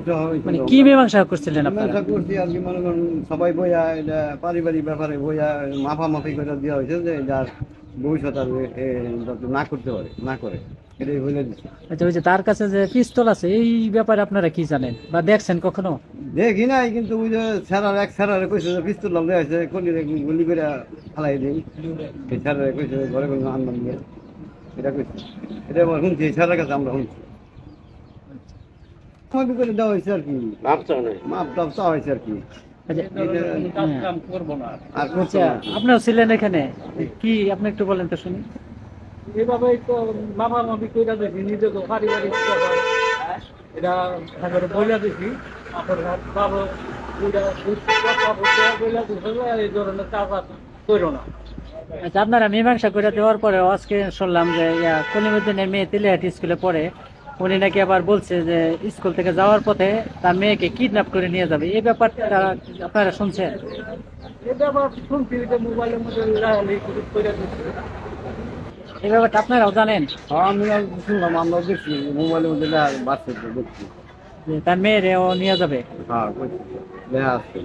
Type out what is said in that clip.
সমস্যা হয়েছিল। মানে কি মীমাংসা করছিলেন আপনারা? মীমাংসা করছি আর কি, মনে করেন সবাই বইয়া এটা পারিবারিক ব্যাপারে বইয়া মাফামাফি করে দেওয়া হয়েছে যে যার ভবিষ্যৎ আর যাতে না করতে পারে, না করে, এটাই বলে দিচ্ছে। আচ্ছা, ওই যে তার কাছে যে পিস্তল আছে এই ব্যাপারে আপনারা কি জানেন বা দেখছেন কখনো? দেখি নাই, কিন্তু ওই যে এক স্যারারে কইছে যে পিস্তল লাভ আছে, গুলি করে ফালাই দিই, এই স্যারারে কইছে ঘরে কোনো আনবান দিয়ে, এটা কইছে, এটা আবার শুনছি এই স্যারের কাছে আমরা শুনছি। মাফি করে দেওয়া হয়েছে আর কি, মাপ চাওয়া হয়েছে আর কি। আচ্ছা, আর করবো আচ্ছা, না। আপনারা ছিলেন এখানে, কি আপনি একটু বলেন তো শুনি। এভাবে তো মাফামাফি করে দেখি, নিজেকে পারিবারিক ব্যাপার এটা একেবারে বইলা দেখি, আপনার বাবা এই ধরনের কাজ আর করো না। আচ্ছা, আপনারা মীমাংসা করে দেওয়ার পরে আজকে শুনলাম যে কলিমুদ্দিনের মেয়ে তেলিহাটি স্কুলে পড়ে, উনি নাকি আবার বলছে যে স্কুল থেকে যাওয়ার পথে তার মেয়েকে কিডন্যাপ করে নিয়ে যাবে, এই ব্যাপারটা আপনারা শুনছেন? এই ব্যাপার শুনছি যে মোবাইলের মধ্যে লাগালি করে দিচ্ছি। এই ব্যাপারটা আপনারাও জানেন আমি শুনলাম, আমরা দেখছি মোবাইলের মধ্যে বাচ্চা দেখছি। যে তার মেয়েরে ও নিয়ে যাবে? হ্যাঁ, দেখা আসছে।